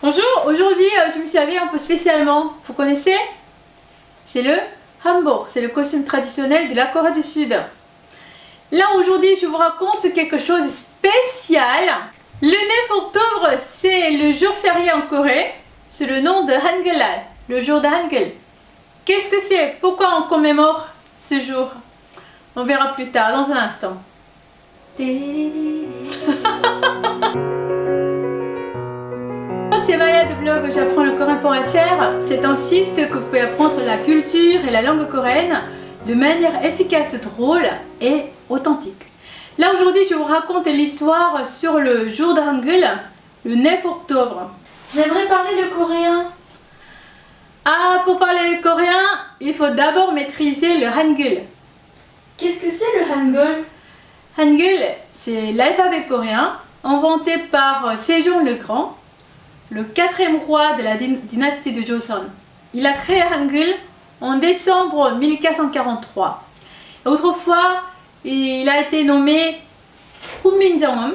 Bonjour, aujourd'hui je me suis habillée un peu spécialement. Vous connaissez? C'est le hanbok, c'est le costume traditionnel de la Corée du Sud. Là aujourd'hui je vous raconte quelque chose de spécial. Le 9 octobre c'est le jour férié en Corée. C'est le nom de Hangul, le jour de Hangul. Qu'est-ce que c'est? Pourquoi on commémore ce jour? On verra plus tard, dans un instant. C'est Maya de blog j'apprends-le-coréen.fr. C'est un site que vous pouvez apprendre la culture et la langue coréenne de manière efficace, drôle et authentique. Là aujourd'hui je vous raconte l'histoire sur le jour de Hangul, le 9 octobre. J'aimerais parler le coréen. Ah, pour parler le coréen, il faut d'abord maîtriser le Hangul. Qu'est-ce que c'est le Hangul? Hangul, c'est l'alphabet coréen inventé par Sejong le Grand, le 4e roi de la dynastie de Joseon. Il a créé Hangul en décembre 1443. Autrefois, il a été nommé Hunminjeom,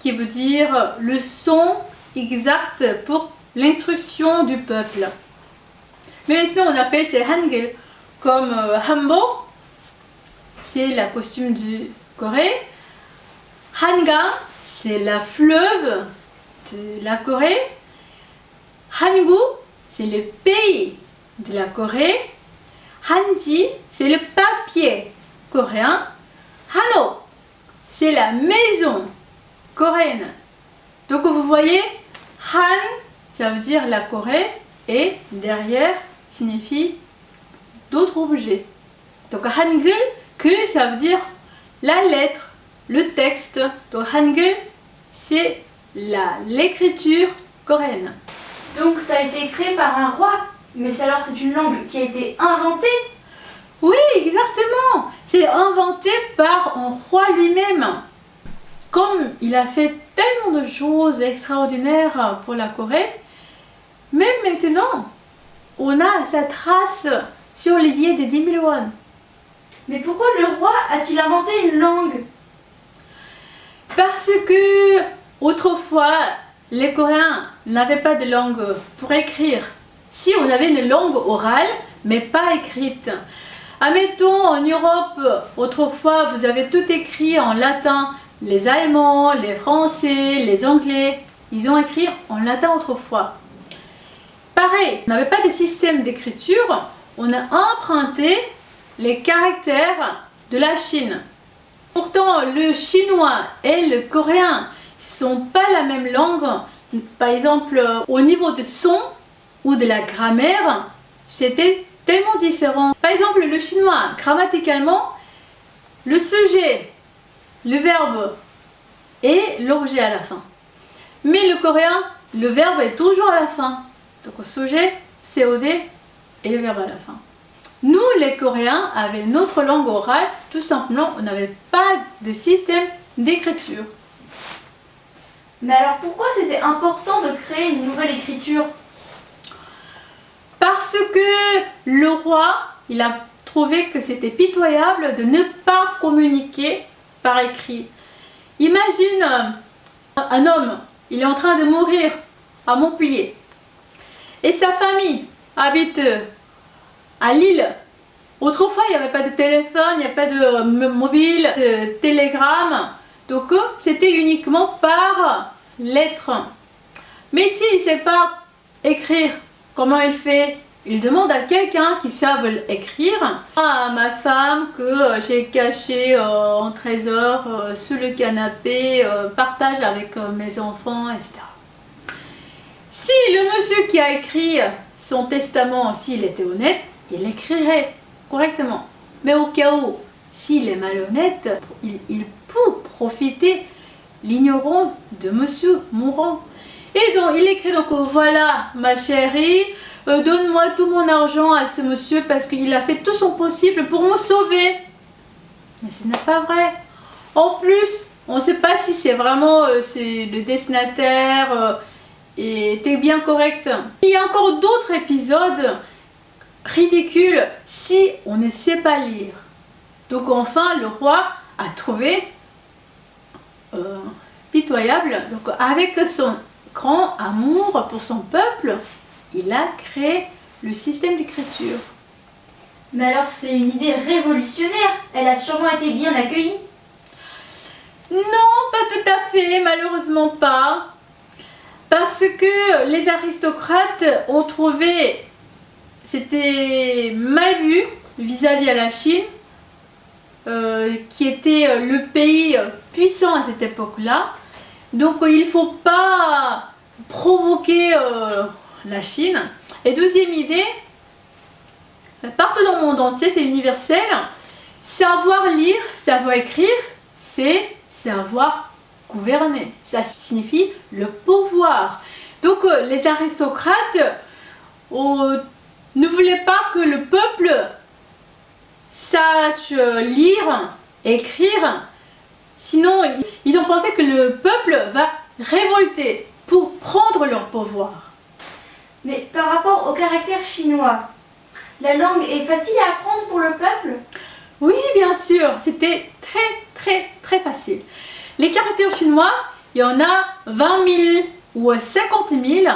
qui veut dire le son exact pour l'instruction du peuple. Mais maintenant on appelle ces Hangul comme hanbok, c'est la costume du Corée. Hangang, c'est la fleuve de la Corée. Hangu, c'est le pays de la Corée. Hanji, c'est le papier coréen. Hanok, c'est la maison coréenne. Donc vous voyez, Han, ça veut dire la Corée, et derrière signifie d'autres objets. Donc Hangul, ça veut dire la lettre, le texte. Donc Hangul, c'est l'écriture coréenne. Donc ça a été créé par un roi. Mais alors c'est une langue qui a été inventée? Oui, exactement. C'est inventé par un roi lui-même. Comme il a fait tellement de choses extraordinaires pour la Corée, même maintenant, on a sa trace sur les billets de 10 000 won. Mais pourquoi le roi a-t-il inventé une langue? Parce que autrefois, les Coréens n'avaient pas de langue pour écrire. Si, on avait une langue orale, mais pas écrite. Admettons, en Europe, autrefois, vous avez tout écrit en latin. Les Allemands, les Français, les Anglais, ils ont écrit en latin autrefois. Pareil, on n'avait pas de système d'écriture, on a emprunté les caractères de la Chine. Pourtant, le chinois et le coréen ne sont pas la même langue. Par exemple, au niveau de son ou de la grammaire, c'était tellement différent. Par exemple, le chinois, grammaticalement, le sujet, le verbe et l'objet à la fin. Mais le coréen, le verbe est toujours à la fin. Donc au sujet, COD et le verbe à la fin. Nous, les Coréens, avec notre langue orale, tout simplement, on n'avait pas de système d'écriture. Mais alors pourquoi c'était important de créer une nouvelle écriture? Parce que le roi, il a trouvé que c'était pitoyable de ne pas communiquer par écrit. Imagine un homme, il est en train de mourir à Montpellier. Et sa famille habite à Lille. Autrefois, il n'y avait pas de téléphone, il n'y avait pas de mobile, de télégramme. Donc, c'était uniquement par lettre. Mais s'il ne sait pas écrire, comment il fait? Il demande à quelqu'un qui sache écrire. À ma femme que j'ai caché en trésor sous le canapé, partage avec mes enfants, etc. Si le monsieur qui a écrit son testament, s'il était honnête, il écrirait correctement. Mais au cas où, s'il est malhonnête, il peut profiter l'ignorant de monsieur mourant. Et donc, il écrit donc, voilà ma chérie, donne-moi tout mon argent à ce monsieur parce qu'il a fait tout son possible pour me sauver. Mais ce n'est pas vrai. En plus, on ne sait pas si c'est vraiment c'est le destinataire était bien correct. Il y a encore d'autres épisodes ridicules si on ne sait pas lire. Donc enfin, le roi a trouvé pitoyable, donc avec son grand amour pour son peuple, il a créé le système d'écriture. Mais alors c'est une idée révolutionnaire, elle a sûrement été bien accueillie. Non, pas tout à fait, malheureusement pas. Parce que les aristocrates ont trouvé, c'était mal vu vis-à-vis à la Chine, qui était le pays puissant à cette époque-là. Donc il ne faut pas provoquer la Chine. Et deuxième idée, partout dans le monde entier, c'est universel. Savoir lire, savoir écrire, c'est savoir gouverner. Ça signifie le pouvoir. Donc les aristocrates ne voulaient pas que le peuple sache lire, écrire. Sinon, ils ont pensé que le peuple va révolter pour prendre leur pouvoir. Mais par rapport au caractère chinois, la langue est facile à apprendre pour le peuple? Oui, bien sûr, c'était très facile. Les caractères chinois, il y en a 20 000 ou 50 000.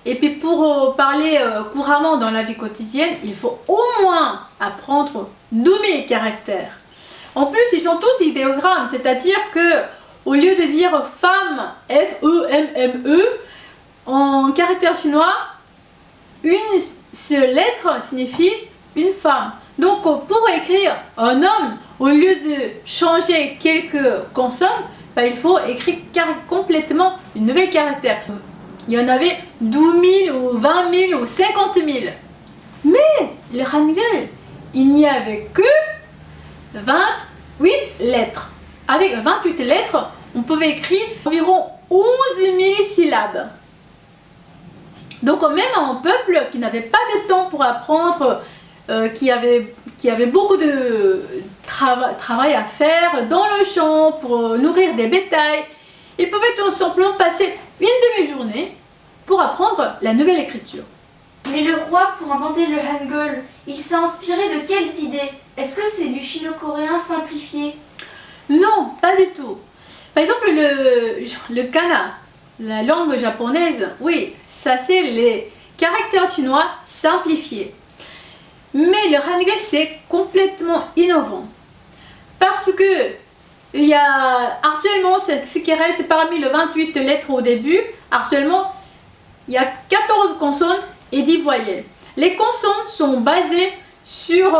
Et puis pour parler couramment dans la vie quotidienne, il faut au moins apprendre 12 000 caractères. En plus, ils sont tous idéogrammes, c'est-à-dire que au lieu de dire femme, F-E-M-M-E, en caractère chinois, une seule lettre signifie une femme. Donc pour écrire un homme, au lieu de changer quelques consonnes, il faut écrire complètement une nouvelle caractère. Il y en avait 12 000 ou 20 000 ou 50 000. Mais le Hangul, il n'y avait que 28 lettres. Avec 28 lettres, on pouvait écrire environ 11 000 syllabes. Donc même un peuple qui n'avait pas de temps pour apprendre, qui avait beaucoup de travail à faire dans le champ pour nourrir des bétails, il pouvait tout simplement passer une demi-journée pour apprendre la nouvelle écriture. Mais le roi, pour inventer le Hangul, il s'est inspiré de quelles idées? Est-ce que c'est du chino-coréen simplifié? Non, pas du tout. Par exemple, le kana, la langue japonaise, oui, ça c'est les caractères chinois simplifiés. Mais le Hangul, c'est complètement innovant. Parce que il y a actuellement, ce qui reste parmi les 28 lettres au début, actuellement, il y a 14 consonnes et 10 voyelles. Les consonnes sont basées sur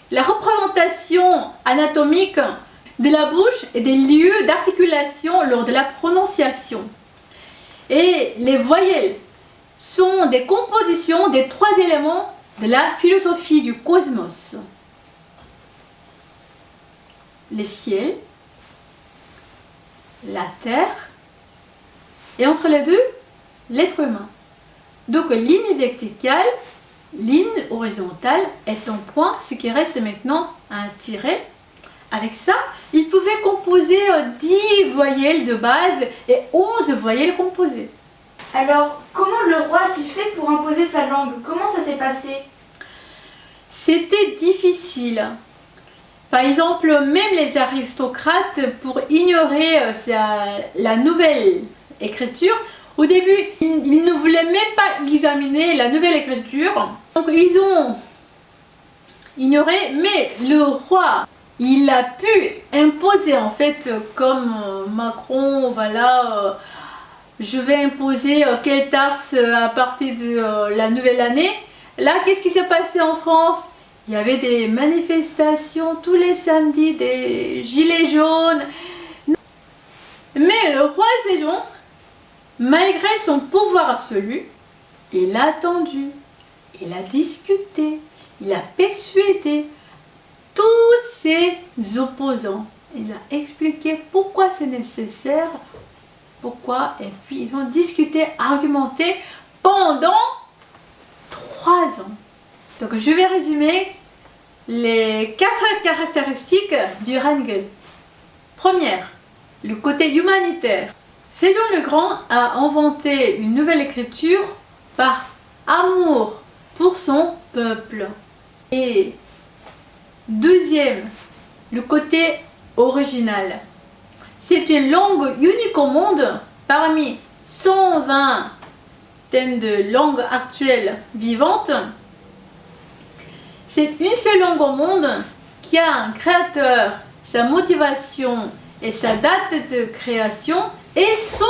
la représentation anatomique de la bouche et des lieux d'articulation lors de la prononciation. Et les voyelles sont des compositions des 3 éléments de la philosophie du cosmos. Le ciel, la terre et entre les deux, l'être humain. Donc ligne verticale, ligne horizontale est un point, ce qui reste maintenant un tiret. Avec ça, il pouvait composer 10 voyelles de base et 11 voyelles composées. Alors, comment le roi a-t-il fait pour imposer sa langue? Comment ça s'est passé? C'était difficile. Par exemple, même les aristocrates, pour ignorer la nouvelle écriture, au début, ils ne voulaient même pas examiner la nouvelle écriture. Donc, ils ont ignoré, mais le roi, il a pu imposer, en fait, comme Macron, voilà, je vais imposer quelle taxe à partir de la nouvelle année. Là, qu'est-ce qui s'est passé en France? Il y avait des manifestations tous les samedis, des gilets jaunes. Mais le roi Zedong, malgré son pouvoir absolu, il a attendu, il a discuté, il a persuadé tous ses opposants. Il a expliqué pourquoi c'est nécessaire, pourquoi, et puis ils ont discuté, argumenté pendant 3 ans. Donc je vais résumer les 4 caractéristiques du Hangul. Première, le côté humanitaire. Sejong le Grand a inventé une nouvelle écriture par amour pour son peuple. Et deuxième, le côté original. C'est une langue unique au monde parmi 120 système de langue actuelle vivante. C'est une seule langue au monde qui a un créateur, sa motivation et sa date de création et son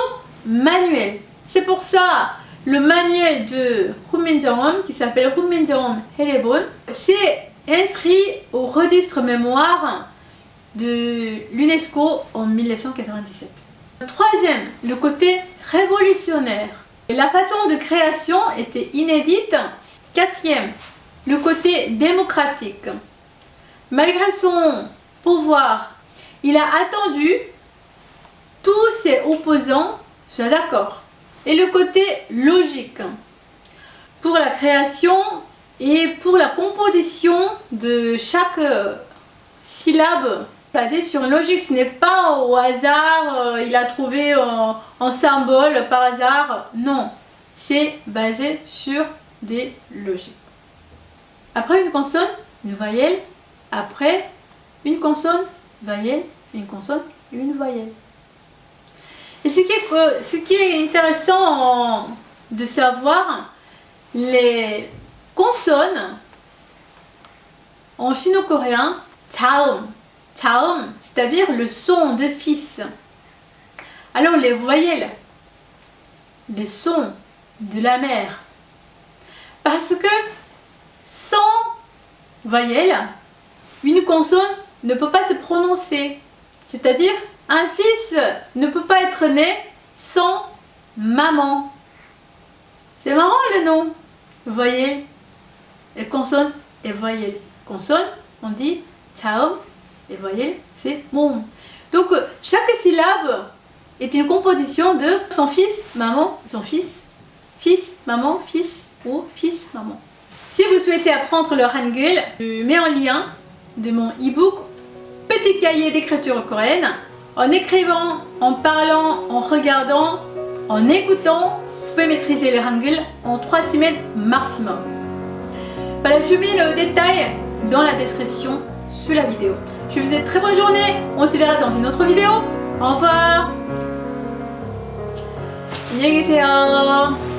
manuel. C'est pour ça le manuel de Hunminjeom, qui s'appelle Hunminjeom Herebon, c'est inscrit au registre mémoire de l'UNESCO en 1997. Troisième, le côté révolutionnaire. La façon de création était inédite. Quatrième, le côté démocratique. Malgré son pouvoir, il a attendu tous ses opposants soient d'accord. Et le côté logique. Pour la création et pour la composition de chaque syllabe basée sur une logique, ce n'est pas au hasard, il a trouvé un symbole par hasard, non, c'est basé sur des logiques. Après une consonne, une voyelle, après une consonne, voyelle, une consonne, une voyelle. Et ce qui est intéressant de savoir, les consonnes en chino-coréen, 자음, c'est-à-dire le son de fils. Alors les voyelles, les sons de la mère. Parce que sans voyelle, une consonne ne peut pas se prononcer. C'est-à-dire, un fils ne peut pas être né sans maman. C'est marrant le nom. Voyelle et consonne et voyelle. Consonne, on dit 자음 et voyelle, c'est mom. Donc, chaque syllabe est une composition de son fils, maman, son fils, fils, maman, fils ou fils, maman. Si vous souhaitez apprendre le Hangul, je mets en lien de mon e-book Petit cahier d'écriture coréenne. En écrivant, en parlant, en regardant, en écoutant, vous pouvez maîtriser le Hangul en 3 semaines maximum. Voilà, je mets le détail dans la description sous la vidéo. Je vous souhaite une très bonne journée. On se verra dans une autre vidéo. Au revoir. 안녕히 계세요.